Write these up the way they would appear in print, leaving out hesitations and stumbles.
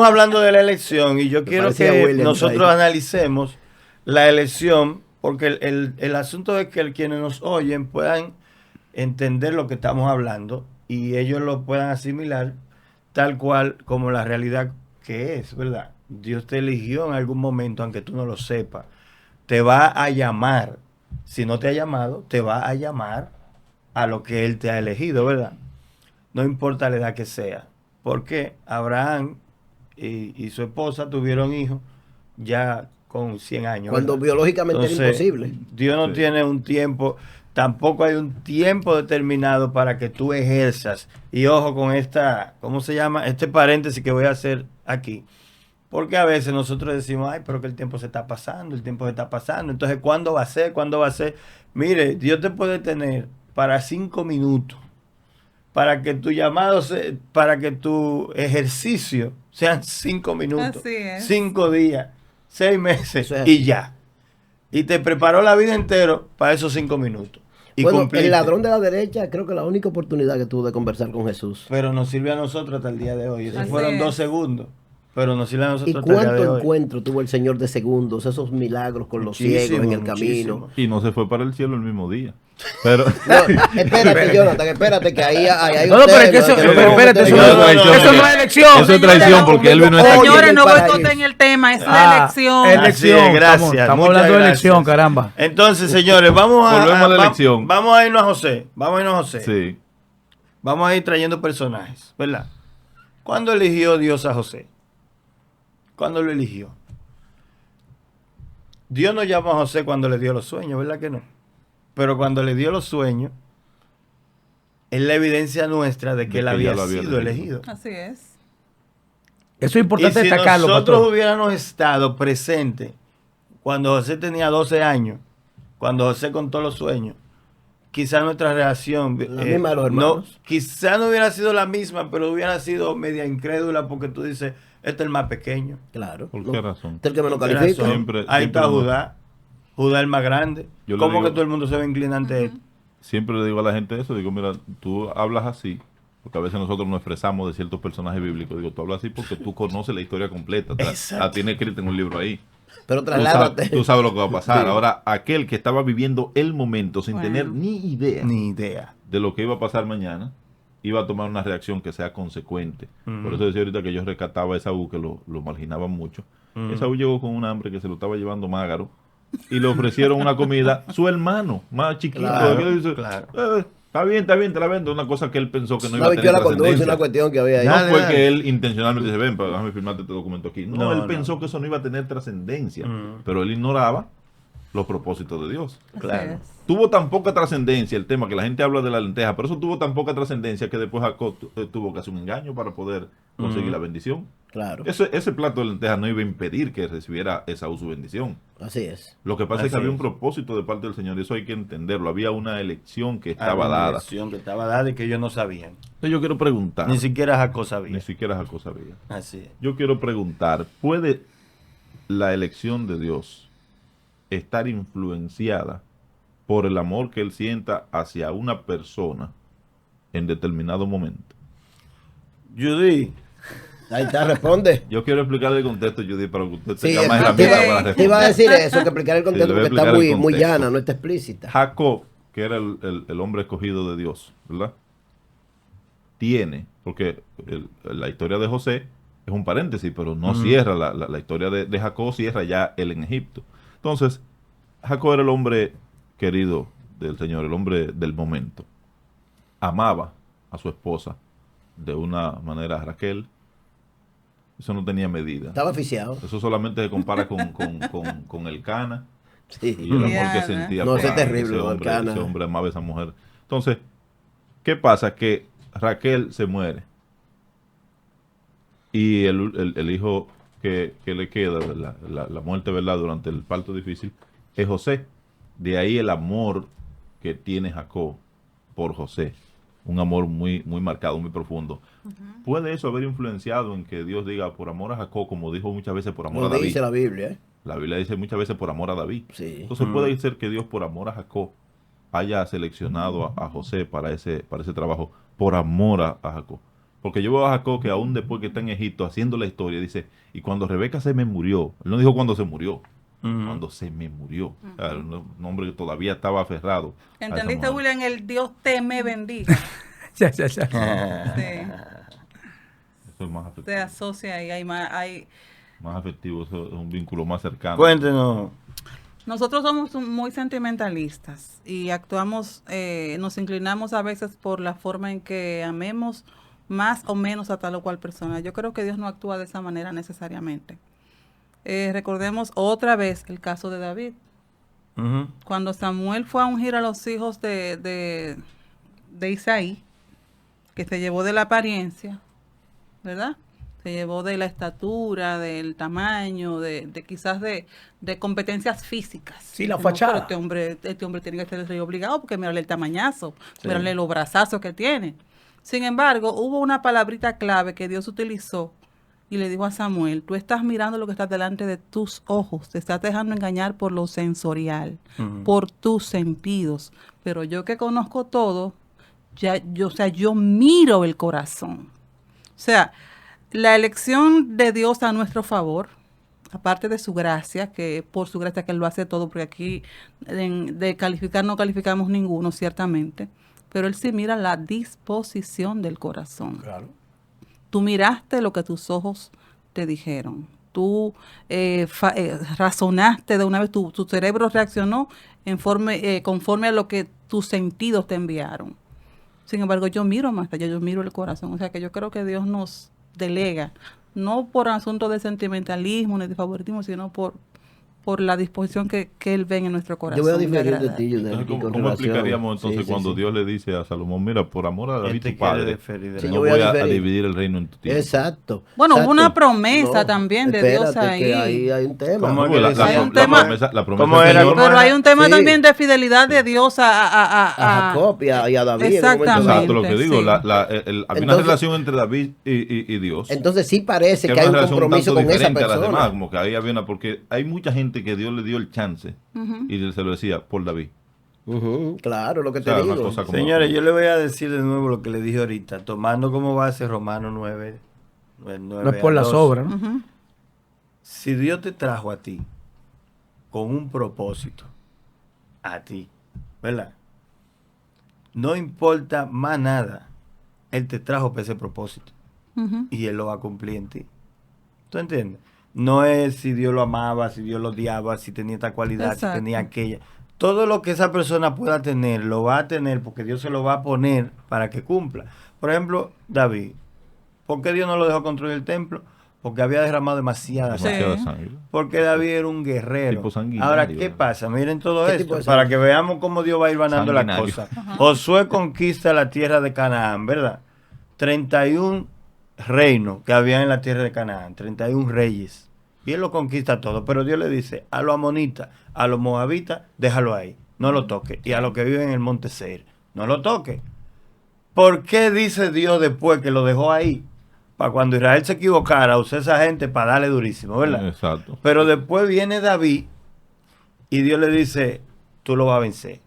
hablando de la elección y yo quiero que nosotros analicemos la elección, porque el asunto es que quienes nos oyen puedan entender lo que estamos hablando y ellos lo puedan asimilar tal cual como la realidad que es, ¿verdad? Dios te eligió en algún momento, aunque tú no lo sepas. Te va a llamar. Si no te ha llamado, te va a llamar a lo que Él te ha elegido, ¿verdad? No importa la edad que sea. Porque Abraham y su esposa tuvieron hijos ya con 100 años. Cuando ¿verdad? biológicamente Entonces, era imposible. Dios no tiene un tiempo, tampoco hay un tiempo determinado para que tú ejerzas. Y ojo con esta, ¿cómo se llama? Este paréntesis que voy a hacer aquí. Porque a veces nosotros decimos, ay, pero que el tiempo se está pasando, el tiempo se está pasando. Entonces, ¿cuándo va a ser? ¿Cuándo va a ser? Mire, Dios te puede tener para 5 minutos, para que tu llamado, para que tu ejercicio sean 5 minutos, 5 días, 6 meses y ya. Y te preparó la vida entera para esos 5 minutos. Y bueno, cumpliste. El ladrón de la derecha, creo que la única oportunidad que tuvo de conversar con Jesús. Pero nos sirve a nosotros hasta el día de hoy. Esos fueron 2 segundos. Pero nos sirve a nosotros. ¿Y cuánto encuentro tuvo el Señor de segundos? Esos milagros con los ciegos en el camino. Y no se fue para el cielo el mismo día. Pero no, espérate, Jonathan, espérate, que ahí hay no, pero es que eso, espérate, eso no es elección. Eso es traición porque él vino a estar. Señores, no boicoten el tema, es la elección. Elección, gracias. Estamos hablando de elección, caramba. Entonces, señores, vamos a la elección. Vamos a irnos a José. Vamos a irnos a José. Sí. Vamos a ir trayendo personajes, ¿verdad? ¿Cuándo eligió Dios a José? ¿Cuándo lo eligió? Dios no llamó a José cuando le dio los sueños, ¿verdad que no? Pero cuando le dio los sueños, es la evidencia nuestra de que él había sido elegido. Así es. Eso es importante destacarlo. Si nosotros hubiéramos estado presentes cuando José tenía 12 años, cuando José contó los sueños, quizá nuestra reacción quizá no hubiera sido la misma, pero hubiera sido media incrédula porque tú dices, este es el más pequeño. Claro. ¿Por qué razón? Este es el que me lo califica. Ahí está Judá. Judá el más grande. ¿Cómo que todo el mundo se va a inclinar ante él? Siempre le digo a la gente eso, digo, mira, tú hablas así, porque a veces nosotros nos expresamos de ciertos personajes bíblicos. Digo, tú hablas así porque tú conoces la historia completa. La tienes escrita en un libro ahí. Pero trasládate. Tú sabes lo que va a pasar. Sí. Ahora, aquel que estaba viviendo el momento sin tener ni idea de lo que iba a pasar mañana, iba a tomar una reacción que sea consecuente. Por eso decía ahorita que yo rescataba a Esaú, que lo marginaban mucho. Esaú llegó con un hambre que se lo estaba llevando Mágaro y le ofrecieron una comida, su hermano, más chiquito. Está bien, te la vendo. Una cosa que él pensó que no iba a tener trascendencia. Una cuestión que había ahí. No fue que él intencionalmente dice, ven, déjame firmarte este documento aquí. No, él pensó que eso no iba a tener trascendencia, pero él ignoraba los propósitos de Dios. Claro. Tuvo tan poca trascendencia el tema, que la gente habla de la lenteja, pero eso tuvo tan poca trascendencia que después Jacob tuvo que hacer un engaño para poder conseguir la bendición. Claro. Ese plato de lentejas no iba a impedir que recibiera Esaú su bendición. Así es. Lo que pasa es que había un propósito de parte del Señor, y eso hay que entenderlo. Había una elección que estaba dada. Una elección que estaba dada y que ellos no sabían. Entonces yo quiero preguntar. Ni siquiera Jacob sabía. Así es. Yo quiero preguntar, ¿puede la elección de Dios estar influenciada por el amor que él sienta hacia una persona en determinado momento? Judy. Ahí está, responde. Yo quiero explicarle el contexto, Judy, para que usted tenga más herramientas para responder. Te iba a decir eso, que explicar el contexto, porque está muy llana, no está explícita. Jacob, que era el hombre escogido de Dios, ¿verdad? Tiene, porque la historia de José es un paréntesis, pero no cierra, la historia de Jacob cierra ya él en Egipto. Entonces, Jacob era el hombre querido del Señor, el hombre del momento. Amaba a su esposa de una manera, Raquel. Eso no tenía medida. Estaba aficiado. Eso solamente se compara con el Cana. Sí. Y el amor que sentía. No, eso es terrible, ese hombre amaba a esa mujer. Entonces, ¿qué pasa? Que Raquel se muere. Y el hijo que le queda, la muerte, ¿verdad?, durante el parto difícil, es José. De ahí el amor que tiene Jacob por José. Un amor muy, muy marcado, muy profundo. ¿Puede eso haber influenciado en que Dios diga por amor a Jacob, como dijo muchas veces por amor a David? Dice la Biblia, ¿eh? La Biblia dice muchas veces por amor a David. Sí. Entonces puede ser que Dios por amor a Jacob haya seleccionado a José para ese trabajo, por amor a Jacob. Porque yo veo a Jacob que aún después que está en Egipto haciendo la historia, dice, y cuando Rebeca se me murió, él no dijo cuando se murió, cuando se me murió. O sea, un hombre que todavía estaba aferrado. ¿Entendiste, William? El Dios te me bendiga. Ya. Sí. Eso es más afectivo. Se asocia y hay Más afectivo, eso es un vínculo más cercano. Cuéntenos. Nosotros somos muy sentimentalistas y actuamos, nos inclinamos a veces por la forma en que amemos más o menos a tal o cual persona. Yo creo que Dios no actúa de esa manera necesariamente. Recordemos otra vez el caso de David. Cuando Samuel fue a ungir a los hijos de Isaí, que se llevó de la apariencia, ¿verdad? Se llevó de la estatura, del tamaño, de quizás de competencias físicas. Sí, la fachada. Pero este hombre tiene que ser el rey obligado porque mírale el tamañazo, mírale los brazazos que tiene. Sin embargo, hubo una palabrita clave que Dios utilizó y le dijo a Samuel, tú estás mirando lo que está delante de tus ojos, te estás dejando engañar por lo sensorial, por tus sentidos. Pero yo que conozco todo, yo miro el corazón. O sea, la elección de Dios a nuestro favor, aparte de su gracia, que por su gracia que Él lo hace todo, porque aquí de calificar no calificamos ninguno, ciertamente, pero Él sí mira la disposición del corazón. Claro. Tú miraste lo que tus ojos te dijeron. Tú razonaste de una vez, tu cerebro reaccionó conforme a lo que tus sentidos te enviaron. Sin embargo, yo miro más allá, yo miro el corazón. O sea que yo creo que Dios nos delega, no por asunto de sentimentalismo ni de favoritismo, sino por la disposición que Él ve en nuestro corazón. Yo voy a diferir de ti. ¿Cómo explicaríamos entonces cuando Dios le dice a Salomón, mira, por amor a David tu padre, no voy a dividir el reino en tu tiempo? Exacto. Bueno, hubo una promesa también de Dios ahí. Que ahí hay un tema. La promesa pero hay un tema también de fidelidad de Dios a Jacob y a David. Exactamente. Exacto, lo que digo, había una relación entre David y Dios. Entonces sí parece que hay un compromiso con esa persona. A las demás, como que ahí había porque hay mucha gente que Dios le dio el chance y se lo decía por David. Claro, lo que te digo. Señores, yo le voy a decir de nuevo lo que le dije ahorita, tomando como base Romanos 9. No es por las obras, ¿no? Si Dios te trajo a ti con un propósito, a ti, ¿verdad? No importa más nada, Él te trajo para ese propósito y Él lo va a cumplir en ti. ¿Tú entiendes? No es si Dios lo amaba, si Dios lo odiaba, si tenía esta cualidad, si tenía aquella. Todo lo que esa persona pueda tener, lo va a tener porque Dios se lo va a poner para que cumpla. Por ejemplo, David. ¿Por qué Dios no lo dejó construir el templo? Porque había derramado demasiada sangre. Porque David era un guerrero. Ahora, ¿qué pasa? Miren todo esto, para que veamos cómo Dios va a ir ganando las cosas. Josué conquista la tierra de Canaán, ¿verdad? 31 reinos que había en la tierra de Canaán, 31 reyes. Y él lo conquista todo, pero Dios le dice a los amonitas, a los moabitas, déjalo ahí, no lo toque. Y a los que viven en el monte Seir, no lo toque. ¿Por qué dice Dios después que lo dejó ahí? Para cuando Israel se equivocara, usar esa gente para darle durísimo, ¿verdad? Exacto. Pero después viene David y Dios le dice, tú lo vas a vencer.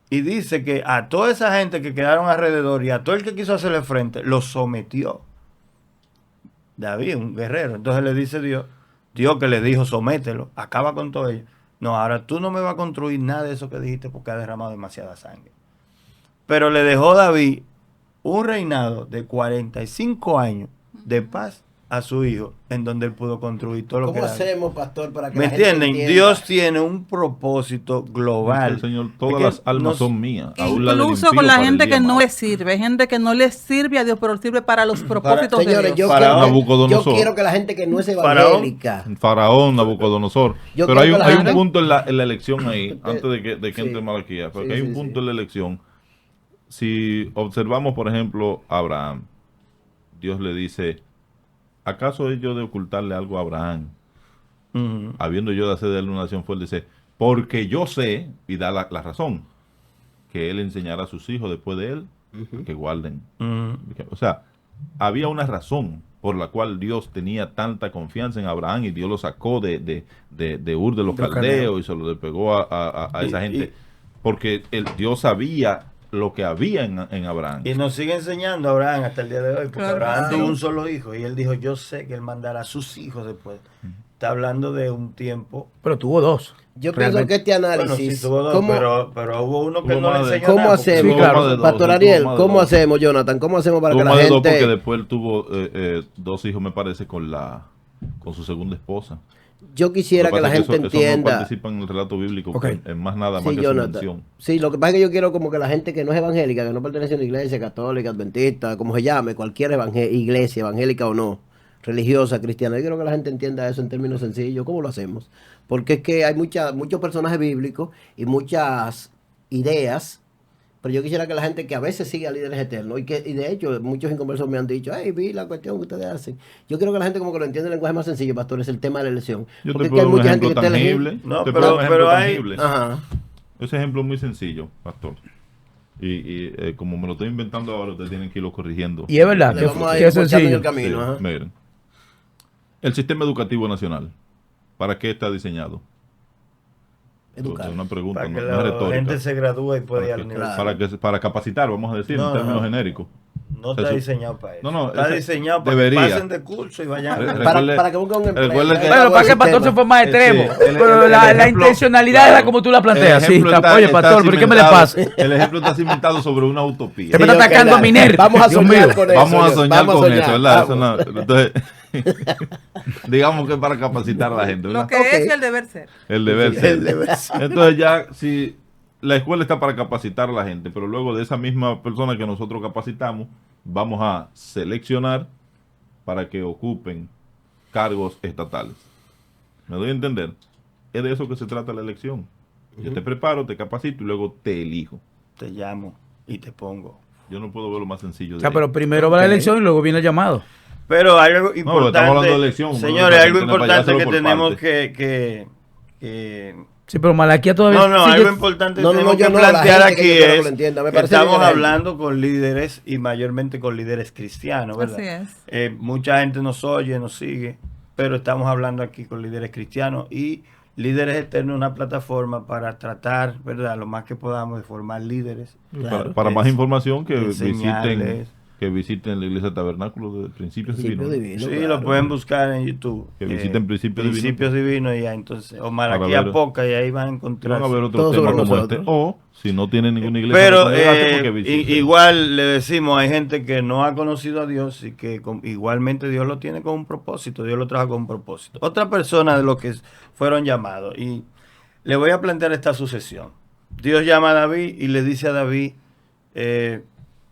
Y dice que a toda esa gente que quedaron alrededor y a todo el que quiso hacerle frente, lo sometió. David, un guerrero. Entonces le dice Dios que le dijo, somételo, acaba con todo ello. No, ahora tú no me vas a construir nada de eso que dijiste porque ha derramado demasiada sangre. Pero le dejó David un reinado de 45 años de paz a su hijo, en donde él pudo construir todo lo que ¿Cómo hacemos, pastor, para que ¿me entienden? Dios tiene un propósito global. Señor, todas las almas son mías. Incluso con la gente que no le sirve. Hay gente que no le sirve a Dios, pero sirve para los propósitos señores, de Dios. Yo quiero que la gente que no es evangélica. Faraón, Nabucodonosor. Pero hay un punto en la elección ahí, antes de que entre Malaquías, porque hay un punto en la elección. Si observamos, por ejemplo, a Abraham, Dios le dice, ¿acaso es yo de ocultarle algo a Abraham? Habiendo yo de hacer de él una nación fuerte, dice, porque yo sé, y da la razón, que él enseñará a sus hijos después de él, que guarden. O sea, había una razón por la cual Dios tenía tanta confianza en Abraham y Dios lo sacó de Ur de los Caldeos y se lo despegó a esa gente. Porque Dios sabía lo que había en Abraham. Y nos sigue enseñando Abraham hasta el día de hoy, porque Claro, Abraham sí. tuvo un solo hijo y él dijo, yo sé que él mandará a sus hijos después. Está hablando de un tiempo. Pero tuvo dos. Yo Realmente. pienso que este Bueno, análisis, sí tuvo dos, ¿cómo, pero hubo uno que Tuvo no le más de- enseñó ¿cómo nada, hacemos, Sí, claro. Más de dos, Pastor sí, Ariel, tuvo más de cómo dos. hacemos, Jonathan? ¿Cómo hacemos para que Tuvo la más de dos porque gente... después él tuvo 2 hijos, me parece, con su segunda esposa. Yo quisiera Lo que la pasa es gente eso no entienda... participa en el relato bíblico, Ok. en más nada más Sí, que su Jonathan. mención. Sí, lo que pasa es que yo quiero como que la gente que no es evangélica, que no pertenece a una iglesia católica, adventista, como se llame, cualquier iglesia, evangélica o no, religiosa, cristiana, yo quiero que la gente entienda eso en términos sencillos. ¿Cómo lo hacemos? Porque es que hay muchos personajes bíblicos y muchas ideas, pero yo quisiera que la gente que a veces sigue a líderes eternos y de hecho muchos inconversos me han dicho, hey, vi la cuestión que ustedes hacen. Yo quiero que la gente como que lo entienda en lenguaje más sencillo, pastor, es el tema de la elección. Yo Porque te es que hay puedo dar un mucha gente ejemplo que está tangible. No, Te pero- puedo dar un ejemplo pero hay- tangible. Ajá. Ese ejemplo es muy sencillo, pastor. Y como me lo estoy inventando ahora, ustedes tienen que irlo corrigiendo. Y es verdad, Le que, vamos a que ir es ponchando en sencillo. el camino. Sí, Ajá. miren. El sistema educativo nacional, ¿para qué está diseñado? Educar. Es una pregunta, para no, que no es la retórica. gente se gradúe y pueda ir a la Para, universidad. para capacitar, vamos a decir, No, en términos no. genéricos. No O sea, está eso- diseñado para eso. No, no, está ese- diseñado para debería. que pasen de curso y vayan. Recuerde- Que busquen un empleo. recuerde que- Bueno, para que el pastor se fue más extremo. Pero la ejemplo- intencionalidad era como tú la planteas. el Sí, ejemplo oye, pastor, ¿pero qué me le cimentado- pasa? El ejemplo está cimentado sobre una utopía. Te me está ok, atacando a dale. Miner. Vamos a Dios soñar mío. con eso. Vamos a soñar Vamos a con soñar. eso, ¿verdad? Eso Vamos. no- entonces, digamos que para capacitar a la gente, ¿verdad? Lo que Ok. es y el deber ser. El deber ser. El deber ser. Entonces ya, si la escuela está para capacitar a la gente, pero luego de esa misma persona que nosotros capacitamos, vamos a seleccionar para que ocupen cargos estatales. ¿Me doy a entender? Es de eso que se trata la elección. Yo te preparo, te capacito y luego te elijo. Te llamo y te pongo. Yo no puedo ver lo más sencillo O de sea, ahí. pero primero va la elección y luego viene el llamado. Pero hay algo pero importante. estamos hablando de elección, Señores, no, algo no, no, importante vayárselo que por tenemos parte. que Sí, pero Malaquía todavía no, sigue- algo importante No, no, tenemos no, yo que no, la plantear gente que aquí yo quiero que es lo entienda, me que parece estamos bien, hablando con líderes y mayormente con líderes cristianos, ¿verdad? Así es. Mucha gente nos oye, nos sigue, pero estamos hablando aquí con líderes cristianos y Líderes Eternos, una plataforma para tratar, ¿verdad? Lo más que podamos de formar líderes. Para más Es- información enseñarles. que visiten la iglesia Tabernáculo de Principios Principio Divinos. divino, Sí, claro. lo pueden buscar en YouTube. Que visiten Principios Principios Divinos y ya entonces, o Malaquía ver- Poca y ahí van a Van encontrar. a ver Todo otros sobre temas como nosotros. este. O, si no tienen ninguna iglesia, Pero que congregarse, porque visiten. igual le decimos, hay gente que no ha conocido a Dios y que igualmente Dios lo tiene con un propósito, Dios lo trajo con un propósito. Otra persona de los que fueron llamados, y le voy a plantear esta sucesión. Dios llama a David y le dice a David,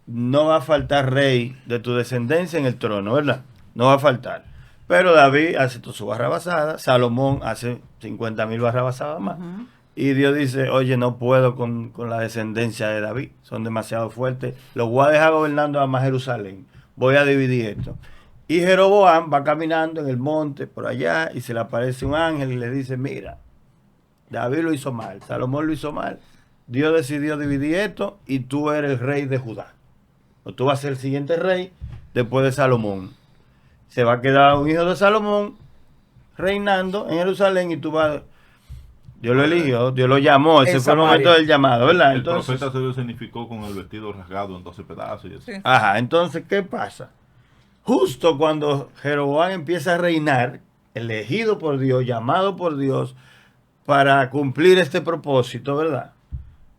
no va a faltar rey de tu descendencia en el trono, ¿verdad? No va a faltar. Pero David hace su barra basada, Salomón hace 50,000 barras basadas más. Ujú. Y Dios dice, oye, no puedo con la descendencia de David, son demasiado fuertes, los voy a dejar gobernando a más Jerusalén, voy a dividir esto. Y Jeroboam va caminando en el monte por allá y se le aparece un ángel y le dice, mira, David lo hizo mal, Salomón lo hizo mal, Dios decidió dividir esto y tú eres el rey de Judá. O tú vas a ser el siguiente rey después de Salomón. Se va a quedar un hijo de Salomón reinando en Jerusalén y tú vas... Dios lo eligió, Dios lo llamó, ese En fue el Samaria. momento del llamado, ¿verdad? El Entonces, profeta se escenificó con el vestido rasgado en 12 pedazos y eso. Sí. ajá, entonces, ¿qué pasa? Justo cuando Jeroboam empieza a reinar, elegido por Dios, llamado por Dios, para cumplir este propósito, ¿verdad?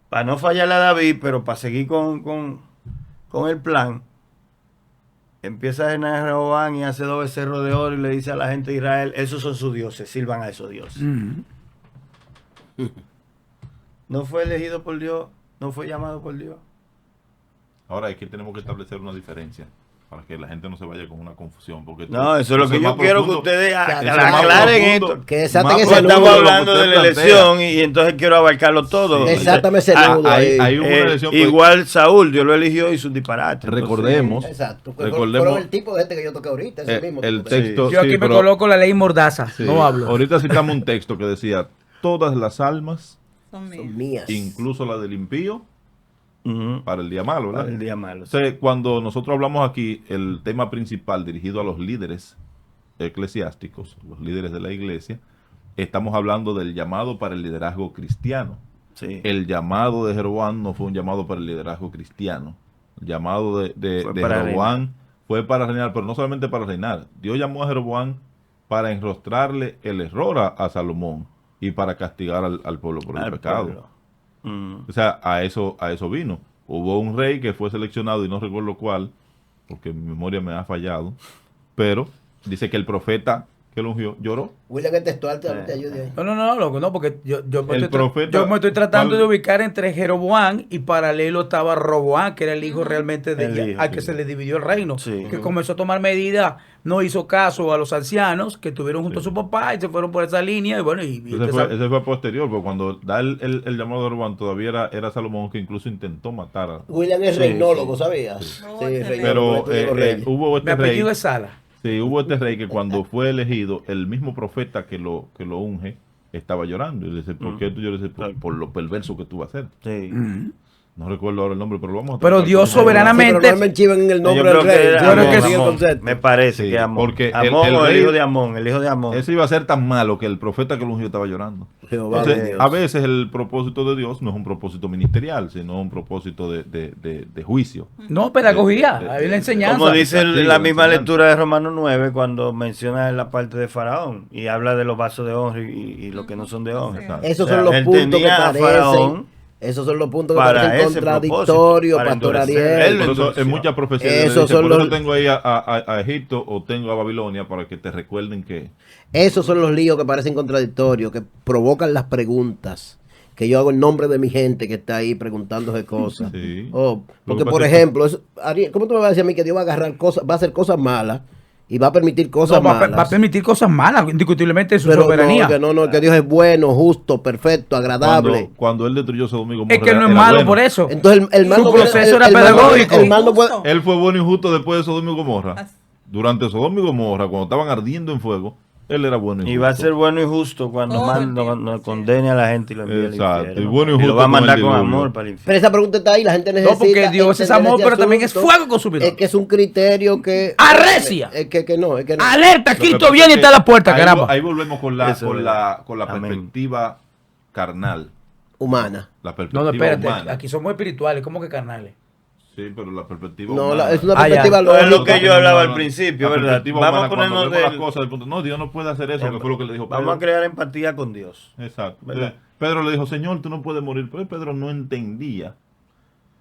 Para no fallarle a David, pero para seguir con el plan, empieza a reinar Jeroboam y hace 2 becerros de oro y le dice a la gente de Israel, esos son sus dioses, sirvan a esos dioses. Ujú. No fue elegido por Dios, no fue llamado por Dios. Ahora es que tenemos que establecer una diferencia para que la gente no se vaya con una confusión. Porque No, eso es lo que yo más quiero que profundo. ustedes Eso es más aclaren profundo, esto. Que desaten más ese Pues profundo estamos de lo que hablando usted de la plantea. elección y entonces quiero abarcarlo todo. Sí. Desátame ese Ah, nudo hay- ahí. hay una elección, pues. igual Saúl, Dios lo eligió y hizo un disparate. Entonces, Recordemos, Exacto. recordemos Fueron el tipo de gente que yo toqué ahorita, ese mismo. el tipo de- texto. Yo aquí sí, me pero- coloco la ley Mordaza, sí, no hablo. Ahorita citamos un texto que decía: todas las almas, Son mías. Son mías. incluso la del impío, ujú, para el día malo, ¿verdad? para el día malo. Entonces, cuando nosotros hablamos aquí, el tema principal dirigido a los líderes eclesiásticos, los líderes de la iglesia, estamos hablando del llamado para el liderazgo cristiano. Sí. El llamado de Jeroboam no fue un llamado para el liderazgo cristiano. El llamado de para Jeroboam fue para reinar, pero no solamente para reinar. Dios llamó a Jeroboam para enrostrarle el error a Salomón y para castigar al pueblo por el pecado. O sea, a eso vino. Hubo un rey que fue seleccionado, y no recuerdo cuál, porque mi memoria me ha fallado, pero dice que el profeta que lo ungió lloró. William, el textual te ayude ahí. No, loco, no, porque yo profeta, me estoy tratando de ubicar entre Jeroboam y paralelo estaba Roboam, que era el hijo realmente al que se le dividió el reino, que comenzó a tomar medidas, no hizo caso a los ancianos que estuvieron junto a su papá y se fueron por esa línea. Y bueno, ese fue posterior, porque cuando da el llamado de Roboam todavía era Salomón, que incluso intentó matar a... William es reinólogo, ¿sabías? Sí, pero hubo este mi apellido rey. es Sala. Sí, hubo este rey que cuando fue elegido, el mismo profeta que lo unge estaba llorando. Y le dice, ¿por qué tú lloras? Por lo perverso que tú vas a ser. Sí. No recuerdo ahora el nombre, pero lo vamos a Pero Dios soberanamente... pero no me chiven en el nombre del rey. Me parece que Amón. Porque el hijo de Amón, el hijo de Amón. Eso iba a ser tan malo que el profeta que lo ungió estaba llorando. Entonces, a veces el propósito de Dios no es un propósito ministerial, sino un propósito de juicio. No, pedagogía, hay la enseñanza. Como dice la misma lectura de Romanos 9, cuando menciona la parte de Faraón y habla de los vasos de honra y los que no son de honra. Esos son los puntos que parecen. Esos son los puntos que parecen contradictorios, Pastor Ariel. Por eso, en muchas profecías por eso tengo ahí a Egipto o tengo a Babilonia, para que te recuerden que... Esos son los líos que parecen contradictorios, que provocan las preguntas que yo hago en nombre de mi gente que está ahí preguntándose cosas. Sí. Porque, por ejemplo, Ariel, ¿cómo tú me vas a decir a mí que Dios va a agarrar cosas, va a hacer cosas malas y va a permitir cosas malas? Va a permitir cosas malas, indiscutiblemente es su soberanía. Que Dios es bueno, justo, perfecto, agradable. Cuando él destruyó Sodoma y Gomorra, es que no es malo bueno. por eso. Entonces su proceso era pedagógico. Él fue bueno y justo después de Sodoma y Gomorra. Durante Sodoma y Gomorra, cuando estaban ardiendo en fuego, él era bueno y justo. Y va a ser bueno y justo cuando condene a la gente y lo envíe al infierno. Y bueno y justo lo va a mandar con amor para el infierno. Pero esa pregunta está ahí, la gente necesita... No, porque Dios es amor, pero también es fuego consumidor. Es que es un criterio que... ¡Arrecia! Es que no. ¡Alerta! Cristo viene y está a la puerta, caramba. Ahí volvemos con la perspectiva carnal. Humana. La perspectiva No, espérate, humana. aquí somos espirituales, ¿cómo que carnales? Sí, pero la perspectiva No, humana. es una perspectiva lógica. Es lo que yo hablaba al principio, ¿verdad? Vamos a ponernos las cosas del punto. No, Dios no puede hacer eso, que fue lo que le dijo Pedro. Vamos a crear empatía con Dios. Exacto. Pedro le dijo, Señor, tú no puedes morir. Pero Pedro no entendía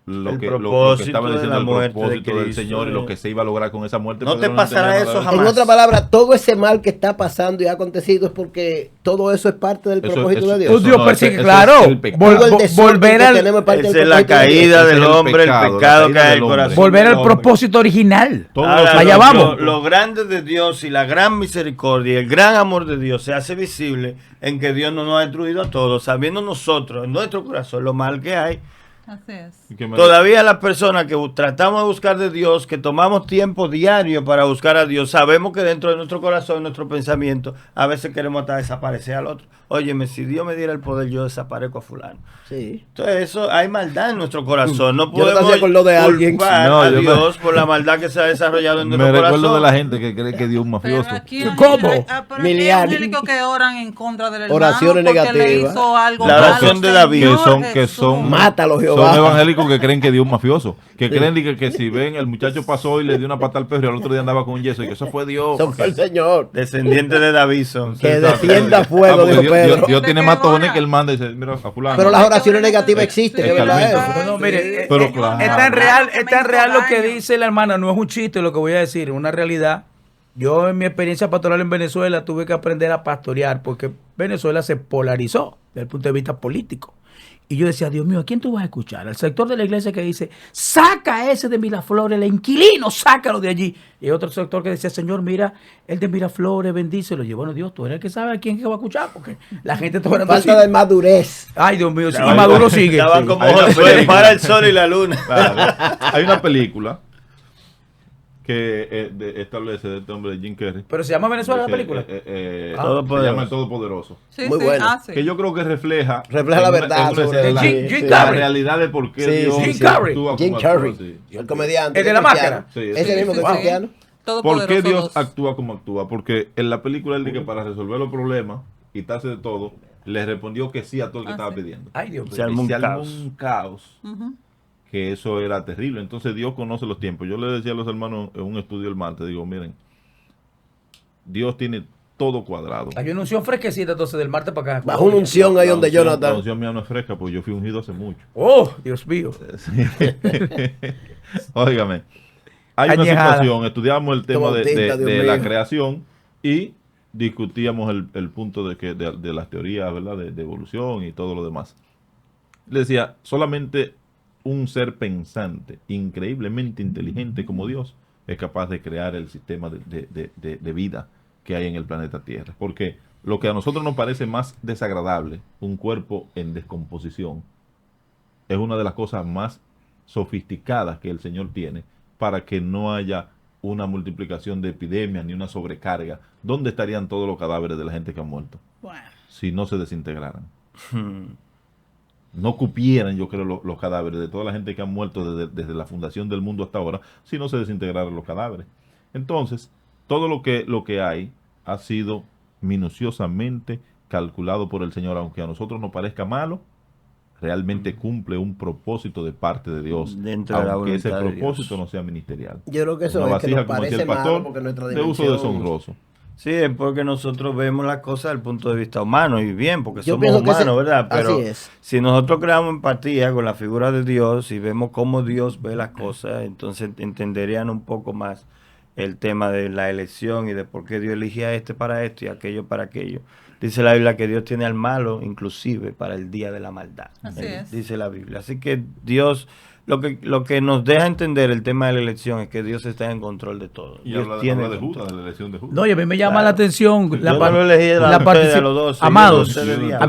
lo que estaba diciendo, el propósito del Señor y lo que se iba a lograr con esa muerte. No te pasará eso jamás. En otra palabra, todo ese mal que está pasando y ha acontecido es porque todo eso es parte del propósito de Dios. Dios persigue, claro. Volver al... Esa es la caída del hombre, el pecado que hay en el corazón. Volver al propósito original. Allá vamos. Lo grande de Dios y la gran misericordia y el gran amor de Dios se hace visible en que Dios no nos ha destruido a todos, sabiendo nosotros en nuestro corazón lo mal que hay. Así es. Todavía las personas que tratamos de buscar de Dios, que tomamos tiempo diario para buscar a Dios, sabemos que dentro de nuestro corazón, nuestro pensamiento, a veces queremos hasta desaparecer al otro. Óyeme, si Dios me diera el poder, yo desaparezco a fulano. Sí. Entonces eso, hay maldad en nuestro corazón. No Yo podemos culpar a yo Dios por la maldad que se ha desarrollado en nuestro corazón. Me recuerdo corazón. de la gente que cree que Dios es un mafioso. ¿Cómo? Hay evangélicos que oran en contra del hermano Oraciones porque negativas. le hizo algo La malo, oración de David. Que son Mátalo, Jehová. Son evangélicos que creen que Dios es un mafioso. Que creen que si ven el muchacho pasó y le dio una pata al perro y al otro día andaba con un yeso y que eso fue Dios. Son el Señor. Descendiente de David son. Que defienda fuego, dijo Pedro. Dios tiene más tojones que él manda y dice, mira, a fulano. Pero las oraciones negativas existen, es verdad eso. No, mire, pero claro. es tan real lo que dice la hermana, no es un chiste lo que voy a decir, es una realidad. Yo en mi experiencia pastoral en Venezuela tuve que aprender a pastorear porque Venezuela se polarizó desde el punto de vista político. Y yo decía, Dios mío, ¿a quién tú vas a escuchar? Al sector de la iglesia que dice, saca a ese de Miraflores, el inquilino, sácalo de allí. Y otro sector que decía, Señor, mira, el de Miraflores, bendícelo. Y yo, bueno, Dios, tú eres el que sabe a quién que va a escuchar, porque la gente está orando así. Falta de madurez. Ay, Dios mío, y Maduro sigue. Estaban como para el sol y la luna. Claro. Hay una película que establece de este hombre de Jim Carrey. Pero se llama Venezuela la película. Se llama El Todopoderoso. Sí, muy bueno. Que yo creo que refleja la verdad sobre la realidad de por qué Dios actúa Jim Carrey, el comediante. ¿El de la máscara? Ese mismo que es cristiano. ¿Por qué Dios actúa como actúa? Porque en la película él dice que para resolver los problemas, quitarse de todo, le respondió que sí a todo el que estaba pidiendo. Ay, Dios mío. Se armó un Se armó caos. un caos. Ujú. Que eso era terrible. Entonces Dios conoce los tiempos. Yo le decía a los hermanos en un estudio el martes, digo, miren, Dios tiene todo cuadrado. Hay una unción fresquecita entonces del martes para acá. Bajo una unción ahí donde La Jonathan. unción mía no es fresca, porque yo fui ungido hace mucho. Oh, Dios mío. Sí. Óigame, hay una Añejada. situación, estudiamos el tema de Bautista, Dios de la mío. creación y discutíamos el punto de las teorías, ¿verdad? De evolución y todo lo demás. Le decía, solamente un ser pensante, increíblemente inteligente como Dios, es capaz de crear el sistema de vida que hay en el planeta Tierra. Porque lo que a nosotros nos parece más desagradable, un cuerpo en descomposición, es una de las cosas más sofisticadas que el Señor tiene para que no haya una multiplicación de epidemias ni una sobrecarga. ¿Dónde estarían todos los cadáveres de la gente que ha muerto Bueno. si no se desintegraran? No cupieran, yo creo, los cadáveres de toda la gente que ha muerto desde la fundación del mundo hasta ahora, si no se desintegraran los cadáveres. Entonces, todo lo que hay ha sido minuciosamente calculado por el Señor, aunque a nosotros nos parezca malo, realmente cumple un propósito de parte de Dios, Dentro de la aunque ese voluntad de propósito Dios. no sea ministerial. Yo creo que eso Una es que vasija, nos como decía parece el pastor, malo porque nuestra de uso dimensión... deshonroso. Sí, es porque nosotros vemos las cosas desde el punto de vista humano y bien, porque Yo somos pienso que humanos, ¿verdad? Pero así es. si nosotros creamos empatía con la figura de Dios y vemos cómo Dios ve las cosas, entonces entenderían un poco más el tema de la elección y de por qué Dios elige a este para esto y a aquello para aquello. Dice la Biblia que Dios tiene al malo inclusive para el día de la maldad. Así es. Dice la Biblia. Así que Dios, lo que nos deja entender el tema de la elección es que Dios está en control de todo. Y Dios habla tiene de control. Judas, de la elección de Judas. No, y a mí me llama Claro. la atención Yo no lo elegí a ustedes, a los dos, amados, yo no sé de diablo. a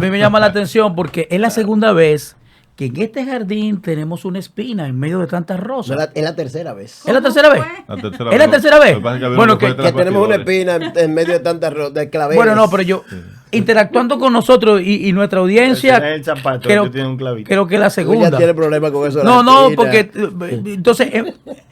mí me llama la atención porque es la segunda vez que en este jardín tenemos una espina en medio de tantas No, rosas. es la tercera vez. ¿Es la tercera vez? La tercera ¿Es la vez. tercera vez? Lo que pasa es que había Bueno, uno que detrás Que tenemos una bastidores. espina en medio de tantas de claveles. Bueno, no, pero yo interactuando con nosotros y nuestra audiencia, Ese es el zapato creo, que tiene un clavito. creo que la Tú ya segunda. tienes problemas con eso. No, la no, espina. porque entonces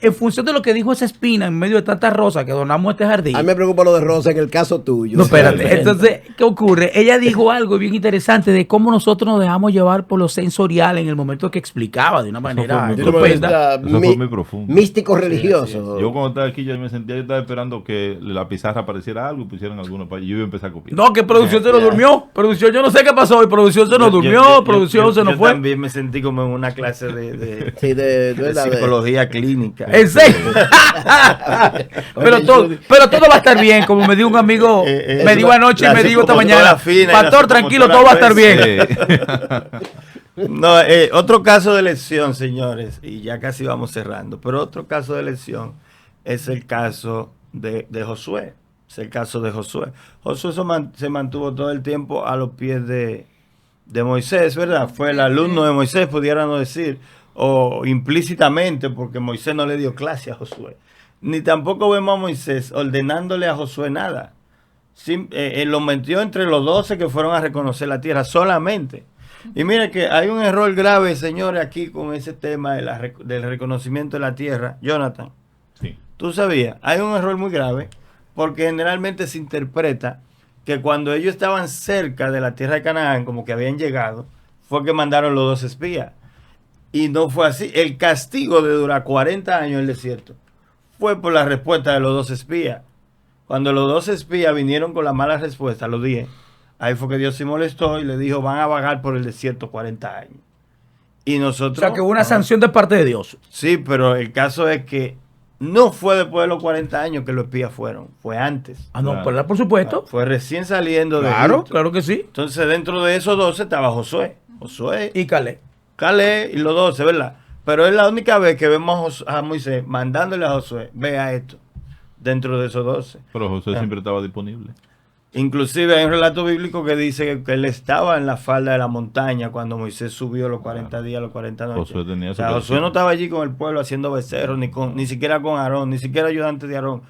en función de lo que dijo esa espina en medio de tantas rosas que donamos este jardín. A mí me preocupa lo de Rosa en el caso tuyo. No, espérate. Entonces, ¿qué ocurre? Ella dijo algo bien interesante de cómo nosotros nos dejamos llevar por lo sensorial en el momento que explicaba de una manera muy De una estupenda. manera Eso fue muy profundo. místico religioso. Yo cuando estaba aquí, yo me sentía, yo estaba esperando que la pizarra apareciera algo y pusieran alguno para y yo iba a empezar a copiar. No, que producción se nos durmió. Producción, yo no sé qué pasó. Y producción se nos durmió. Producción se nos Yo fue. también me sentí como en una clase de Sí, de psicología clínica. ¿En serio? pero todo va a estar bien. Como me dijo un amigo, me dijo anoche y la me dijo esta psicomotora mañana. fina y la Pastor, tranquilo, todo va a estar bien. No, otro caso de elección, señores, y ya casi vamos cerrando, pero otro caso de elección es el caso de Josué. Es el caso de Josué. Josué se mantuvo todo el tiempo a los pies de Moisés, ¿verdad? Fue el alumno de Moisés, pudiéramos decir, o implícitamente, porque Moisés no le dio clase a Josué. Ni tampoco vemos a Moisés ordenándole a Josué nada. Lo metió entre los 12 que fueron a reconocer la tierra solamente. Y mire que hay un error grave, señores, aquí con ese tema del reconocimiento de la tierra. Jonathan, Sí. tú sabías, hay un error muy grave porque generalmente se interpreta que cuando ellos estaban cerca de la tierra de Canaán, como que habían llegado, fue que mandaron los 2 espías. Y no fue así. El castigo de durar 40 años en el desierto fue por la respuesta de los 2 espías. Cuando los 2 espías vinieron con la mala respuesta, los 10, ahí fue que Dios se molestó y le dijo, van a vagar por el desierto 40 años. Y O nosotros... sea, que hubo una sanción de parte de Dios. Sí, pero el caso es que no fue después de los 40 años que los espías fueron, fue antes. Ah, no, Claro. por supuesto. Fue recién saliendo de Claro, Egipto. claro que sí. Entonces dentro de esos 12 estaba Josué, Y Caleb. Caleb y los 12, ¿verdad? Pero es la única vez que vemos a Moisés mandándole a Josué, vea esto, dentro de esos 12. Pero José siempre estaba disponible. Inclusive hay un relato bíblico que dice que él estaba en la falda de la montaña cuando Moisés subió los 40 días, los 40 noches. Josué tenía O sea, esa Josué posición. no estaba allí con el pueblo haciendo becerros, ni siquiera con Aarón, ni siquiera ayudante de Aarón.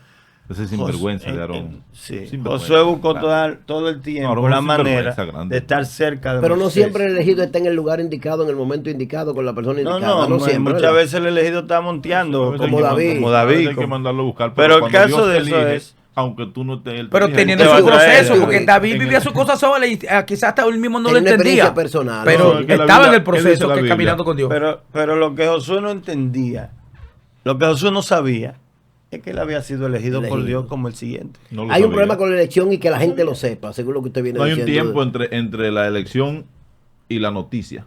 Ese sinvergüenza de Josué- Aarón. Sí. Sinvergüenza, Josué buscó claro. todo el tiempo Aarón la es manera sinvergüenza grande. de estar cerca de Pero no Moisés. siempre el elegido está en el lugar indicado, en el momento indicado, con la persona No, indicada. no, siempre, muchas ¿verdad? veces el elegido está monteando Muchas como veces David. hay que mandarlo a buscar. Pero el cuando caso Dios de te eso elige, es, aunque tú no te... Pero teniendo su proceso, porque David vivía su cosa sola y quizás hasta él mismo no lo entendía. Personal, pero estaba en el proceso caminando con Dios. Pero lo que Josué no entendía, lo que Josué no sabía, es que él había sido elegido por Dios como el siguiente. Hay un problema con la elección y que la gente lo sepa, según lo que usted viene diciendo. No hay un tiempo entre la elección y la noticia.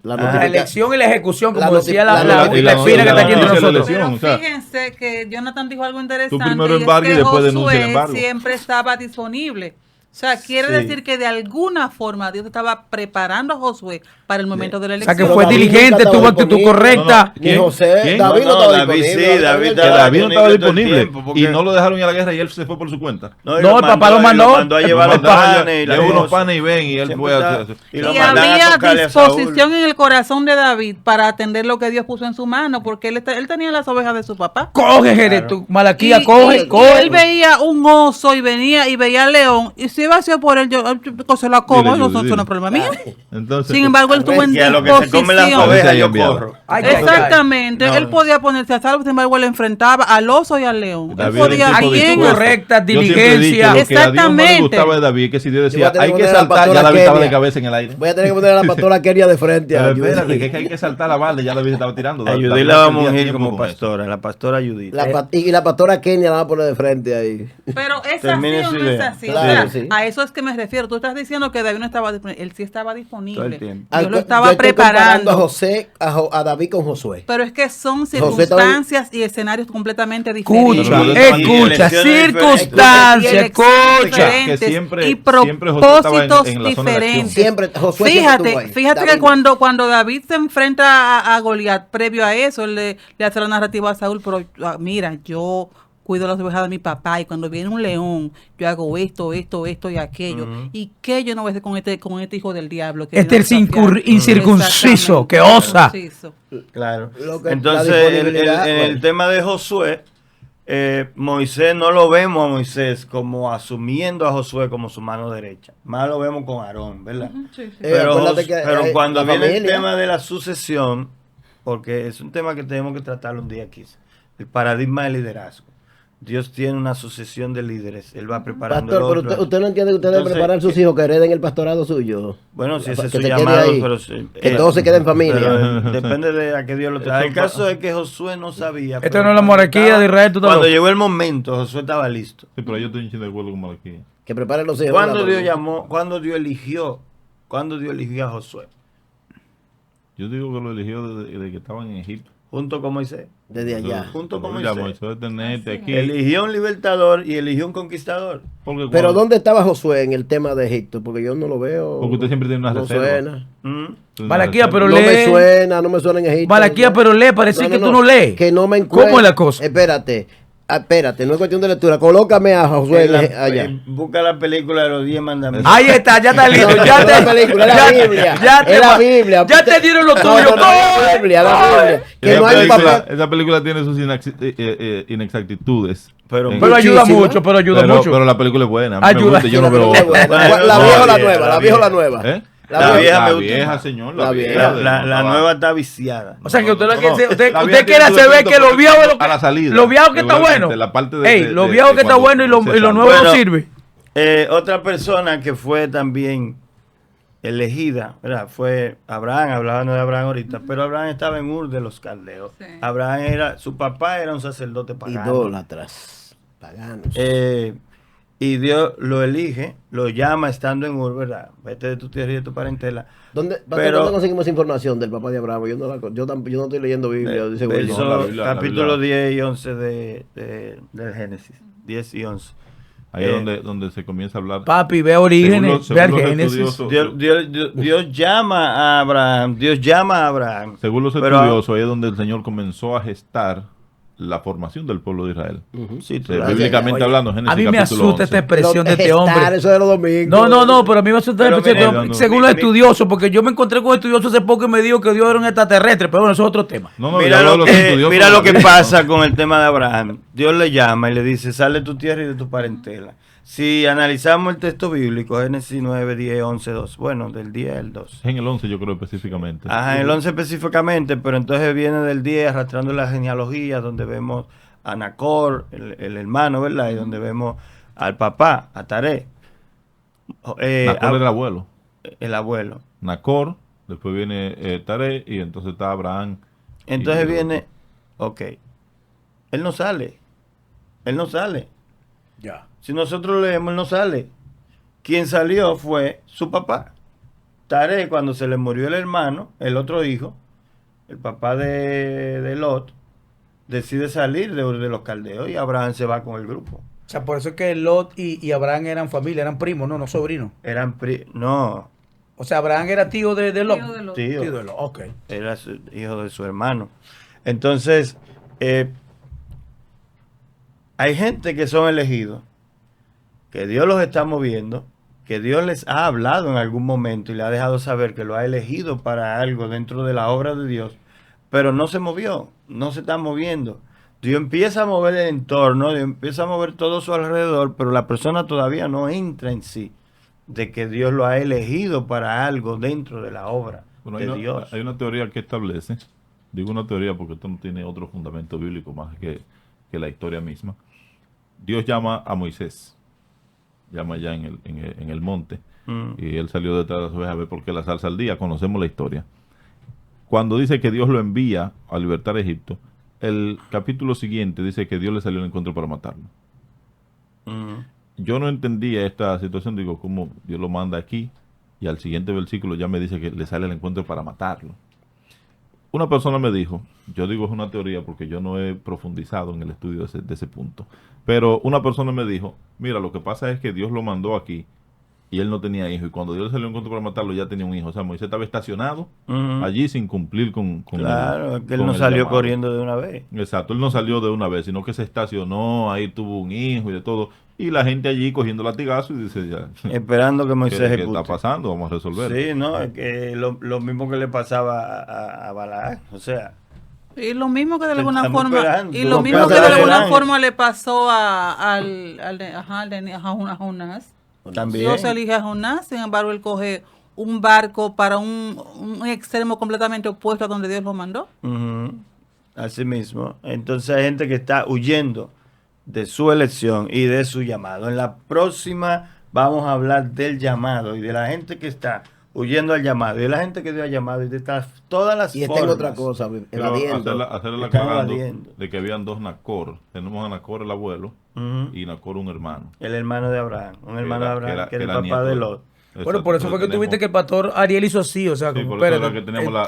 La elección y la ejecución, como decía la espina que está aquí entre nosotros. Pero fíjense que Jonathan dijo algo interesante. Tú primero embargue y después denuncia el embargo. Siempre estaba disponible. O sea, quiere decir que de alguna forma Dios estaba preparando a Josué para el momento de la elección. O sea, que fue diligente, tuvo actitud correcta. ¿Quién? José, David no estaba disponible. David no estaba disponible y no lo dejaron ir a la guerra y él se fue por su cuenta. No, el papá lo mandó a llevar los panes. Llevó unos panes y ven y él fue a... Y había disposición en el corazón de David para atender lo que Dios puso en su mano, porque él tenía las ovejas de su papá. Coge, Jerez, tú, Malaquía, coge. Él veía un oso y venía y veía al león y si iba hacia por él, yo se la como, eso no es problema mío. Entonces, sin embargo, él estuvo en disposición. Exactamente, él podía ponerse a salvo, sin embargo, él enfrentaba al oso y al león. Él podía bien. Correcta diligencia. Exactamente. Me gustaba de David, que si Dios decía, hay que saltar, ya David estaba de cabeza en el aire. Voy a tener que poner a la pastora Kenia de frente. Pero espérate, que hay que saltar la balde, ya David estaba tirando. A Judith la vamos a ir como pastora, la pastora Judith. Y la pastora Kenia la va a poner de frente ahí. Pero es así o no es así. Claro, a eso es que me refiero. Tú estás diciendo que David no estaba disponible. Él sí estaba disponible. Yo lo estaba preparando. A David con Josué. Pero es que son circunstancias y escenarios completamente diferentes. Escucha, circunstancias, escucha. Y propósitos diferentes. Siempre, Josué fíjate que cuando David se enfrenta a Goliat, previo a eso, él le hace la narrativa a Saúl, pero mira, yo cuido las ovejas de mi papá y cuando viene un león, yo hago esto y aquello. ¿Y qué yo no voy a hacer con este hijo del diablo? Que es incircunciso, que osa. Claro. Entonces, en el tema de Josué, Moisés no lo vemos a Moisés como asumiendo a Josué como su mano derecha. Más lo vemos con Aarón, ¿verdad? Pero cuando viene el tema de la sucesión, porque es un tema que tenemos que tratarlo un día aquí, el paradigma de liderazgo. Dios tiene una sucesión de líderes. Él va preparando. Pastor, pero usted no entiende que usted debe preparar a sus hijos que hereden el pastorado suyo. Bueno, si ese es su llamado, pero que todo se quede en familia. Depende de a qué Dios lo tenga. El caso es que Josué no sabía. Esto no es la monarquía de Israel. Cuando llegó el momento, Josué estaba listo. Sí, pero yo estoy de acuerdo con monarquía. Que prepare los hijos. ¿Cuándo Dios eligió a Josué? Yo digo que lo eligió desde que estaban en Egipto. Junto con Moisés. Desde allá. Junto con Moisés. Aquí. Eligió un libertador y eligió un conquistador. Pero ¿dónde estaba Josué en el tema de Egipto? Porque yo no lo veo. Porque usted siempre tiene una reserva. Malaquía, pero lee. No me suena en Egipto. Malaquía, pero lee. Parece que tú no lees. Que no me encuentro. ¿Cómo es la cosa? Espérate, no es cuestión de lectura. Colócame a Josué allá. Busca la película de los 10 mandamientos. Ahí está, ya está listo. La película, la Biblia. Es la Biblia. Ya te dieron lo tuyo. La Biblia. Que no hay papel. Esa película tiene sus inexactitudes. Pero ayuda mucho, Pero la película es buena. Ayuda. Yo no veo otra. La vieja o la nueva. La vieja o la nueva. La vieja, señor. La nueva está viciada. O sea que usted quiere hacer ver que los viejos que está bueno. Los viejos que está bueno y lo nuevo no sirve. Otra persona que fue también elegida, ¿verdad? Fue Abraham, hablábamos de Abraham ahorita, pero Abraham estaba en Ur de los Caldeos. Sí. Su papá era un sacerdote pagano. Idólatras, paganos. Y Dios lo elige, lo llama estando en Ur, ¿verdad? Vete de tu tierra y de tu parentela. ¿Dónde conseguimos información del papá de Abraham? Yo no estoy leyendo Biblia. Dice capítulo 10 y 11 del Génesis. 10 y 11. Ahí es donde se comienza a hablar. Papi, ve Orígenes, ve Génesis. Dios llama a Abraham. Según los estudiosos, ahí es donde el Señor comenzó a gestar la formación del pueblo de Israel. Sí, bíblicamente hablando, Génesis, a mí me asusta 11. Esta expresión de este hombre. Eso de los domingos. No, pero a mí me asusta esta expresión según los estudiosos, porque yo me encontré con estudiosos hace poco y me dijo que Dios era un extraterrestre, pero bueno, eso es otro tema. Mira lo que pasa con el tema de Abraham. Dios le llama y le dice, sal de tu tierra y de tu parentela. Si analizamos el texto bíblico, Génesis 9, 10, 11, 2. Bueno, del 10 al 2. En el 11 yo creo específicamente. En el 11 específicamente, pero entonces viene del 10 arrastrando la genealogía, donde vemos a Nacor, el hermano, ¿verdad? Y donde vemos al papá, a Taré. Nacor era el abuelo. El abuelo. Nacor, después viene Taré y entonces está Abraham. Entonces viene, ok, él no sale. Ya. Si nosotros leemos, él no sale. Quien salió fue su papá. Taré, cuando se le murió el hermano, el otro hijo, el papá de Lot, decide salir de los caldeos y Abraham se va con el grupo. O sea, por eso es que Lot y Abraham eran familia, eran primos, no sobrinos. No. O sea, Abraham era tío de Lot. Tío de Lot. Tío. Tío de Lot, ok. Era hijo de su hermano. Entonces, hay gente que son elegidos, que Dios los está moviendo, que Dios les ha hablado en algún momento y le ha dejado saber que lo ha elegido para algo dentro de la obra de Dios, pero no se movió, no se está moviendo. Dios empieza a mover el entorno, Dios empieza a mover todo su alrededor, pero la persona todavía no entra en sí, de que Dios lo ha elegido para algo dentro de la obra de Dios. Hay una teoría que establece, digo una teoría porque esto no tiene otro fundamento bíblico más que la historia misma. Dios llama a Moisés, llama ya en el monte, y él salió detrás de las ovejas a ver por qué la salsa al día. Conocemos la historia. Cuando dice que Dios lo envía a libertar a Egipto, el capítulo siguiente dice que Dios le salió al encuentro para matarlo. Yo no entendía esta situación, digo, cómo Dios lo manda aquí y al siguiente versículo ya me dice que le sale al encuentro para matarlo. Una persona me dijo, yo digo es una teoría porque yo no he profundizado en el estudio de ese punto, pero una persona me dijo, mira, lo que pasa es que Dios lo mandó aquí y él no tenía hijo, y cuando Dios salió al encuentro para matarlo ya tenía un hijo. O sea, Moisés estaba estacionado allí sin cumplir con claro, que él no salió llamado. Corriendo de una vez. Exacto, él no salió de una vez, sino que se estacionó, ahí tuvo un hijo y de todo, y la gente allí cogiendo latigazo y dice ya, esperando que Moisés ¿qué está pasando? Vamos a resolver. Sí, no, es que lo mismo que le pasaba a Balaam, o sea, y lo mismo que de alguna forma esperando. y lo mismo que de alguna forma le pasó a Jonás. También. Dios elige a Jonás, sin embargo él coge un barco para un extremo completamente opuesto a donde Dios lo mandó. Así mismo. Entonces hay gente que está huyendo de su elección y de su llamado. En la próxima vamos a hablar del llamado y de la gente que está huyendo al llamado y de la gente que dio al llamado y de todas las y formas. tengo otra cosa, evadiendo. Hacerle aclarando de que habían dos Nacor. Tenemos a Nacor el abuelo y Nacor un hermano. El hermano de Abraham, un hermano de Abraham que era el papá de Lot. Bueno, por eso fue que tuviste que el pastor Ariel hizo así, o sea, sí, como,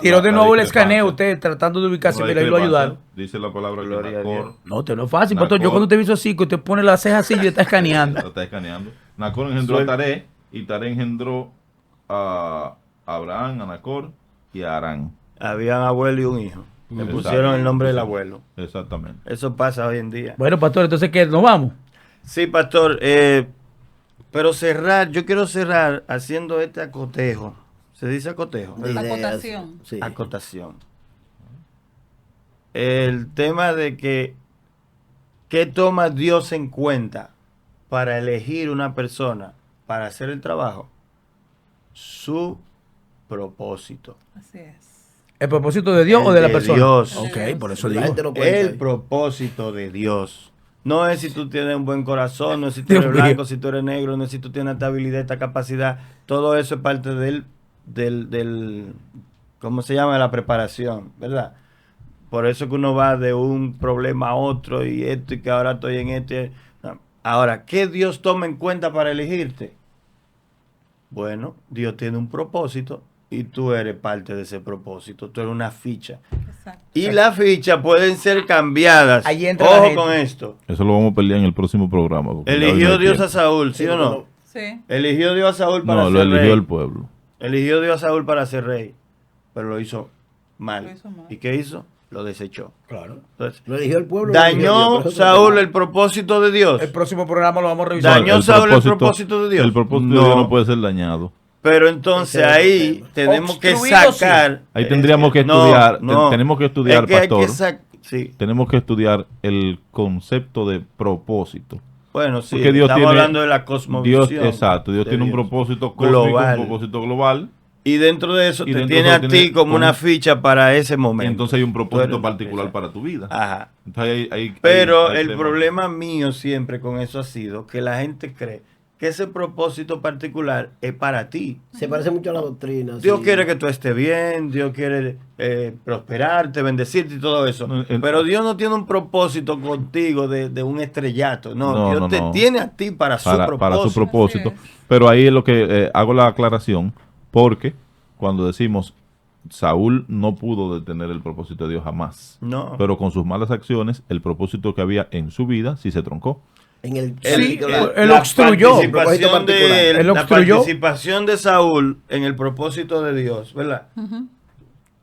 tiró de nuevo el escaneo usted tratando de ubicarse, pero ahí lo ayudaron. Dice la palabra que Nacor. No, te lo es fácil, pastor. Yo cuando te hizo así, que usted pone las cejas así y está escaneando. Está escaneando. Nacor engendró a Taré y Taré engendró a Abraham, a Nacor y a Arán. Había un abuelo y un hijo. Le pusieron el nombre del abuelo. Exactamente. Eso pasa hoy en día. Bueno, pastor, entonces, ¿qué? ¿Nos vamos? Sí, pastor. Pero yo quiero cerrar haciendo este acotejo. ¿Se dice acotejo? Acotación. Sí. Acotación. El tema de que ¿qué toma Dios en cuenta para elegir una persona para hacer el trabajo? Su propósito. Así es. ¿El propósito de Dios o de la persona? Dios. Ok, por eso La digo. gente no puede El creer. propósito de Dios. No es si tú tienes un buen corazón, no es si tú Dios eres mío. blanco, si tú eres negro, no es si tú tienes esta habilidad, esta capacidad. Todo eso es parte del ¿cómo se llama? De la preparación, ¿verdad? Por eso que uno va de un problema a otro y esto y que ahora estoy en este. No. Ahora, ¿qué Dios toma en cuenta para elegirte? Bueno, Dios tiene un propósito y tú eres parte de ese propósito. Tú eres una ficha. Exacto. Y las fichas pueden ser cambiadas. Ahí entra la Ojo gente. con esto. Eso lo vamos a pelear en el próximo programa. porque ya hoy no Eligió hay Dios tiempo. a Saúl, ¿sí o no? Sí. Eligió Dios a Saúl para No, ser lo eligió rey. el pueblo. Eligió Dios a Saúl para ser rey, pero lo hizo mal. Lo hizo mal. ¿Y qué hizo? Lo desechó. Claro. Entonces, Lo eligió el pueblo. lo eligió dañó Dios, pero eso Saúl no- el propósito de Dios. El próximo programa lo vamos a revisar. Dañó Saúl el propósito de Dios. El propósito No. de Dios no puede ser dañado. Pero entonces Ese es el ahí tema. tenemos que Obstruido, sí. sacar. Ahí tendríamos que estudiar, tenemos que estudiar, Es que hay que pastor. sí. Tenemos que estudiar el concepto de propósito. Bueno, sí, Porque Dios estamos tiene- hablando de la cosmovisión. Dios, exacto, Dios de tiene un Dios. propósito cósmico, Global. un propósito global. Y dentro de eso te tiene a ti como una ficha para ese momento. Y entonces hay un propósito particular para tu vida. Ajá. Entonces Pero el problema mío siempre con eso ha sido que la gente cree que ese propósito particular es para ti. Se parece mucho a la doctrina. Dios quiere que tú estés bien, Dios quiere prosperarte, bendecirte y todo eso. Pero Dios no tiene un propósito contigo de un estrellato. No, Dios te tiene a ti para su propósito. Para su propósito. Pero ahí es lo que hago la aclaración, porque cuando decimos Saúl no pudo detener el propósito de Dios jamás. No. Pero con sus malas acciones, el propósito que había en su vida sí se truncó. Él obstruyó. La participación de Saúl en el propósito de Dios, ¿verdad?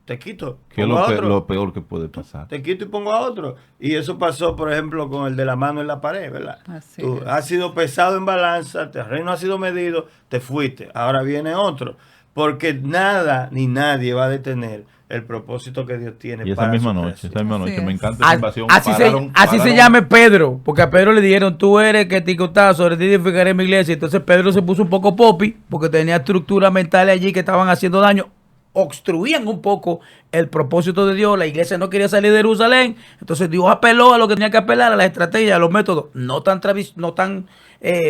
Te quito. Que es lo peor que puede pasar. Te quito y pongo a otro. Y eso pasó, por ejemplo, con el de la mano en la pared, ¿verdad? Tú has sido pesado en balanza, el terreno ha sido medido, te fuiste. Ahora viene otro. Porque nada ni nadie va a detener el propósito que Dios tiene y para esa misma noche, me encanta esa invasión. Así se llame Pedro, porque a Pedro le dijeron, tú eres que ticotá, sobre ti edificaré mi iglesia. Entonces Pedro se puso un poco popi, porque tenía estructuras mentales allí que estaban haciendo daño, obstruían un poco el propósito de Dios. La iglesia no quería salir de Jerusalén, entonces Dios apeló a lo que tenía que apelar, a las estrategias, a los métodos no tan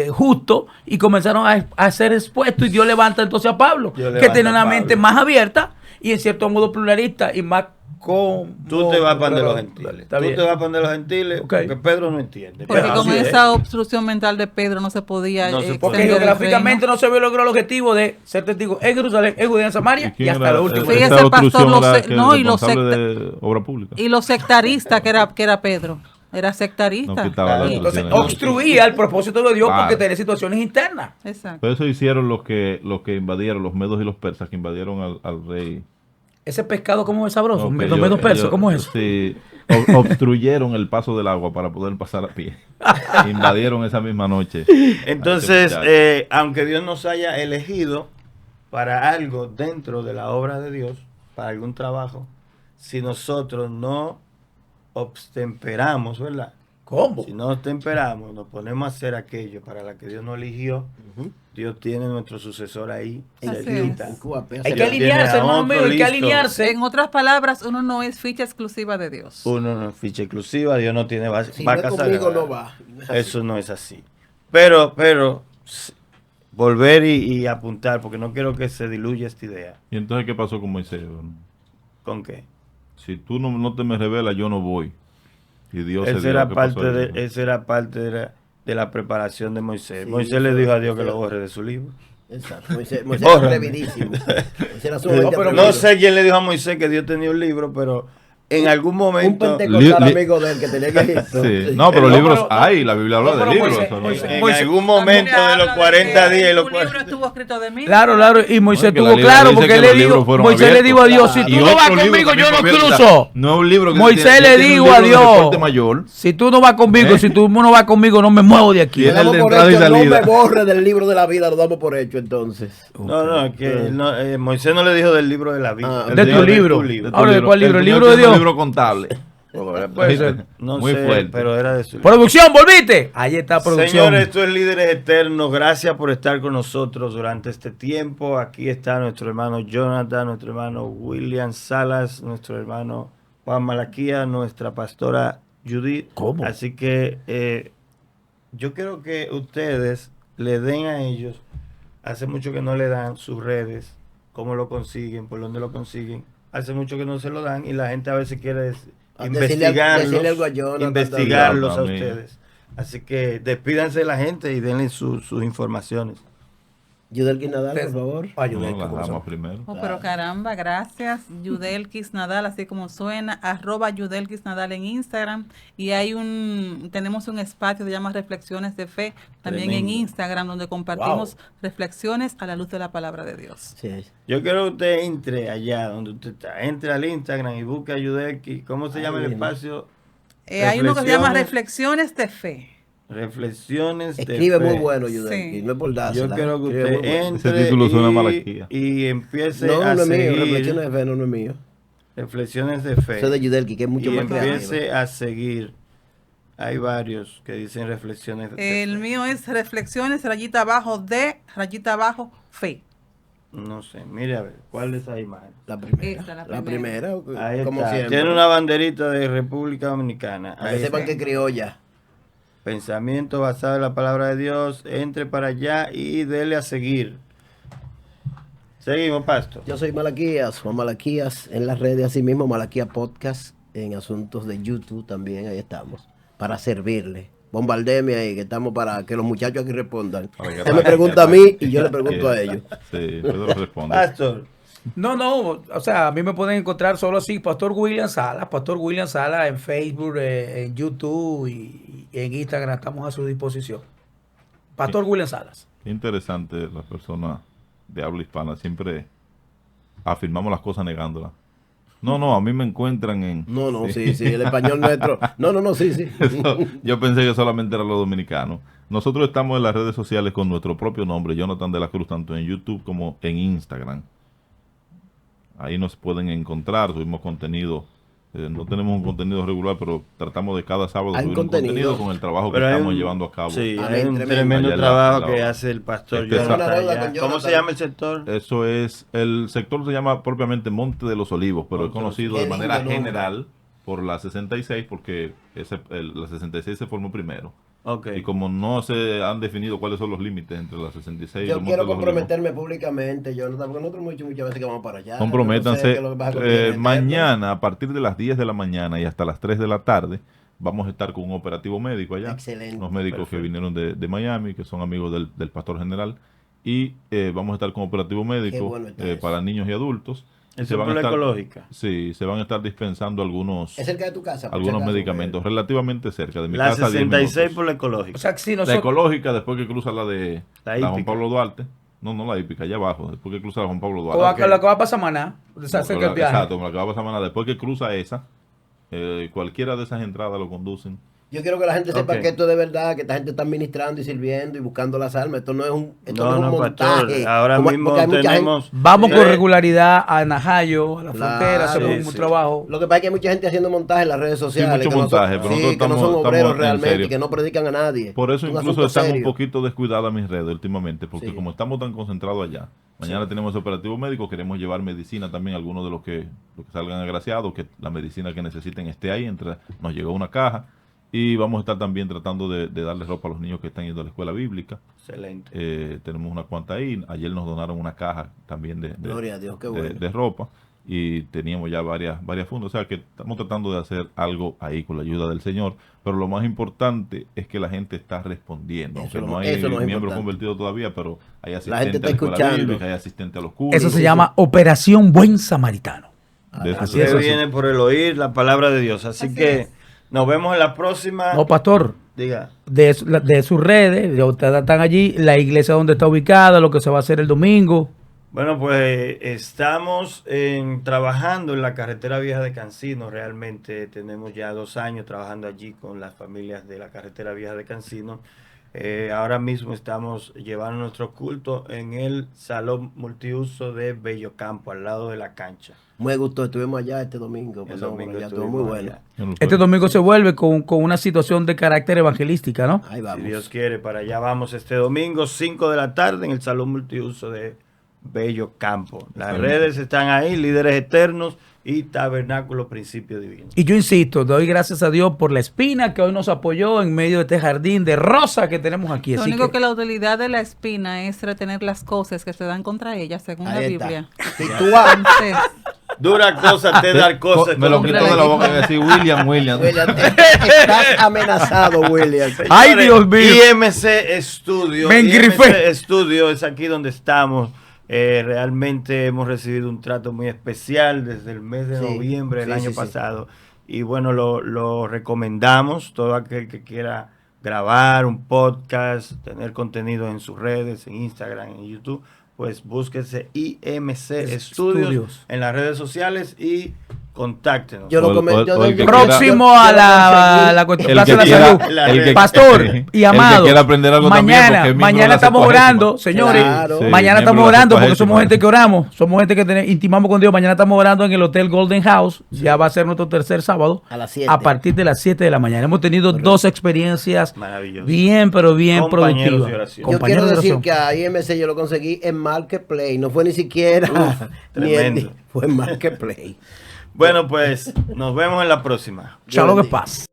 justos, y comenzaron a ser expuestos, y Dios levanta entonces a Pablo, que tenía una mente más abierta y en cierto modo pluralista y más Tú te vas para donde los gentiles. Tú te vas para donde los gentiles, porque Pedro no entiende. Porque con esa obstrucción mental de Pedro no se podía. Porque geográficamente no se logró el objetivo de ser testigo en Jerusalén, en Judea, en Samaria y hasta lo último. Fíjese el pastor, y los sectaristas que era Pedro. Era sectarista. Entonces obstruía el propósito de Dios porque tenía situaciones internas. Exacto. Pero eso hicieron los que invadieron, los medos y los persas, que invadieron al rey. Ese pescado, ¿cómo es sabroso? Los medos persas, ¿cómo es eso? Sí, obstruyeron el paso del agua para poder pasar a pie. Invadieron esa misma noche. Entonces, aunque Dios nos haya elegido para algo dentro de la obra de Dios, para algún trabajo, si nosotros no obstemperamos, ¿verdad? ¿Cómo? Si no obstemperamos, nos ponemos a hacer aquello para la que Dios nos eligió, Dios tiene nuestro sucesor ahí. Hay que alinearse, hermano mío, hay que alinearse. En otras palabras, uno no es ficha exclusiva de Dios. Uno no es ficha exclusiva, Dios no tiene si no conmigo no va. Eso no es así. Pero volver y apuntar, porque no quiero que se diluya esta idea. ¿Y entonces qué pasó con Moisés? ¿Con qué? Si tú no te me revelas, yo no voy. Y Dios esa era parte de la preparación de Moisés. Sí, Moisés le dijo a Dios que lo borre de su libro. Exacto. Moisés es atrevidísimo. No sé quién le dijo a Moisés que Dios tenía un libro, pero en algún momento... Un pentecostal amigo de él que tenía que Egipto. Sí. No, pero libros hay, la Biblia habla de libros. En algún momento de los 40 días... Un libro estuvo escrito de mí. Claro, y Moisés tuvo claro, porque Moisés le dijo a Dios, si tú no vas conmigo, yo no cruzo. No es un libro que Moisés le dijo a Dios, si tú no vas conmigo, si tú no vas conmigo, no me muevo de aquí. No me borre del libro de la vida, lo damos por hecho entonces. Moisés no le dijo del libro de la vida. De tu libro. Ahora, ¿de cuál libro? El libro de Dios. Libro contable. No muy sé, fuerte. pero era de su... Producción, volviste. Ahí está producción. Señores, esto es Líderes Eternos. Gracias por estar con nosotros durante este tiempo. Aquí está nuestro hermano Jonathan, nuestro hermano William Salas, nuestro hermano Juan Malaquía, nuestra pastora Judith. ¿Cómo? Así que yo quiero que ustedes le den a ellos, hace mucho que no le dan sus redes, cómo lo consiguen, por dónde lo consiguen. Hace mucho que no se lo dan y la gente a veces quiere investigarlos a ustedes. Así que despídanse de la gente y denle sus informaciones. Yudelkis Nadal, por favor. Primero. Pero caramba, gracias. Yudelkis Nadal, así como suena, @Yudelkis Nadal en Instagram. Y tenemos un espacio que se llama Reflexiones de Fe, también en Instagram, donde compartimos reflexiones a la luz de la palabra de Dios. Sí. Yo quiero que usted entre allá donde usted está, entre al Instagram y busque a Yudelkis. ¿Cómo se llama el espacio? Hay uno que se llama Reflexiones de Fe. Reflexiones de Escribe fe. muy bueno, Yudelkis, no es por dársela. Yo quiero que usted entre ese título suena malaquía. y empiece a seguir. Reflexiones de fe no es mío. Reflexiones de fe. Eso de Yudelkis, que es mucho más creativo. Y empiece a seguir. Hay varios que dicen reflexiones de fe. El mío es Reflexiones _de _fe. No sé, mire a ver, ¿cuál es esa imagen? La primera. Esta, la primera, Ahí como está. siempre. Tiene una banderita de República Dominicana. Para que sepan que criolla. Pensamiento basado en la palabra de Dios. Entre para allá y dele a seguir. Seguimos, Pastor. Yo soy Malaquías, Juan Malaquías, en las redes, así mismo, Malaquías Podcast, en asuntos de YouTube también, ahí estamos, para servirle. Bombardeme ahí, que estamos para que los muchachos aquí respondan. Él me pregunta a mí y yo le pregunto a ellos. Sí, Pedro responde. Pastor. No, o sea, a mí me pueden encontrar solo así, Pastor William Salas en Facebook, en YouTube y en Instagram, estamos a su disposición. Pastor William Salas. Interesante, las personas de habla hispana siempre afirmamos las cosas negándolas. No, a mí me encuentran en... No, sí, el español nuestro. No, sí. Yo pensé que solamente era los dominicanos. Nosotros estamos en las redes sociales con nuestro propio nombre, Jonathan de la Cruz, tanto en YouTube como en Instagram. Ahí nos pueden encontrar, subimos contenido. No tenemos un contenido regular, pero tratamos de cada sábado subir un contenido con el trabajo que estamos llevando a cabo. Sí, hay un tremendo trabajo que hace el pastor Jonathan. ¿Cómo se llama el sector? Eso es, el sector se llama propiamente Monte de los Olivos, pero es conocido de manera general por la 66, porque la 66 se formó primero. Okay. Y como no se han definido cuáles son los límites entre la 66 y yo los quiero Montes de los comprometerme públicamente, Jonathan, porque nosotros muchas veces que vamos para allá. Comprométanse. No sé Mañana, a partir de las 10 de la mañana y hasta las 3 de la tarde, vamos a estar con un operativo médico allá. Excelente. Unos médicos que vinieron de Miami, que son amigos del pastor general. Y vamos a estar con operativo médico bueno para niños y adultos. ¿Es por la ecológica? Sí, se van a estar dispensando algunos... ¿Es cerca de tu casa? Algunos medicamentos, relativamente cerca de mi la casa. La 66 por la ecológica. O sea, que si La ecológica, después que cruza la de la Juan Pablo Duarte. No, la hípica, allá abajo, después que cruza la Juan Pablo Duarte. O la que va para Samaná. Exacto, la que va para Samaná. Después que cruza esa, cualquiera de esas entradas lo conducen. Yo quiero que la gente sepa que esto es de verdad, que esta gente está ministrando y sirviendo y buscando las almas. Esto no es un, montaje. Pastor, ahora mismo tenemos... Vamos con regularidad a Najayo, a la frontera, hacemos un trabajo. Lo que pasa es que hay mucha gente haciendo montaje en las redes sociales. Sí, mucho montaje, pero nosotros que no son obreros realmente, que no predican a nadie. Por eso incluso están un poquito descuidadas mis redes últimamente, porque como estamos tan concentrados allá, mañana tenemos operativo médico, queremos llevar medicina también a algunos de los que salgan agraciados, que la medicina que necesiten esté ahí, nos llegó una caja. Y vamos a estar también tratando de darles ropa a los niños que están yendo a la escuela bíblica. Excelente. Tenemos una cuanta ahí. Ayer nos donaron una caja también Gloria a Dios, qué bueno. de ropa. Y teníamos ya varias fundas. O sea que estamos tratando de hacer algo ahí con la ayuda del Señor. Pero lo más importante es que la gente está respondiendo. Aunque no hay miembros convertidos todavía, pero hay asistentes a la escuela bíblica, hay asistentes a los cursos. Eso se llama Operación Buen Samaritano. Así viene por el oír la palabra de Dios. Así que... Nos vemos en la próxima. No, pastor. Diga. De sus redes, ustedes están allí, la iglesia donde está ubicada, lo que se va a hacer el domingo. Bueno, pues estamos trabajando en la carretera vieja de Cancino. Realmente tenemos ya 2 años trabajando allí con las familias de la carretera vieja de Cancino. Ahora mismo estamos llevando nuestro culto en el salón multiuso de Bellocampo, al lado de la cancha. Muy gusto, estuvimos allá este domingo. Estuvo muy bueno. Este domingo se vuelve con una situación de carácter evangelística, ¿no? Ahí vamos. Si Dios quiere, para allá vamos este domingo, 5 de la tarde, en el salón multiuso de Bellocampo. Las redes están ahí, Líderes Eternos y Tabernáculo Principio Divino. Y yo insisto, doy gracias a Dios por la espina que hoy nos apoyó en medio de este jardín de rosa que tenemos aquí. Lo único que la utilidad de la espina es retener las cosas que se dan contra ella, según la Biblia. Dura cosa te dar cosas. Me lo quito de la boca y decir William. Estás amenazado, William. Señores, ay, Dios mío. IMC Estudio. Me engrifé. IMC Estudio es aquí donde estamos. Realmente hemos recibido un trato muy especial desde el mes de noviembre del año pasado. Y bueno, lo recomendamos. Todo aquel que quiera grabar un podcast, tener contenido en sus redes, en Instagram, en YouTube, pues búsquese IMC Estudios en las redes sociales y contáctenos. Yo lo comento. Próximo a la Plaza de la Salud. Pastor y amado, mañana estamos orando, señores. Claro. Mañana estamos orando porque somos gente que oramos. Somos gente que intimamos con Dios. Mañana estamos orando en el Hotel Golden House. Ya va a ser nuestro tercer sábado. A las 7. A partir de las 7 de la mañana. Hemos tenido 2 experiencias bien, pero bien productivas. Yo quiero decir que a IMC yo lo conseguí en Marketplace. No fue ni siquiera. Tremendo. Fue en Marketplace. Bueno, pues nos vemos en la próxima. Chao, lo que pasa.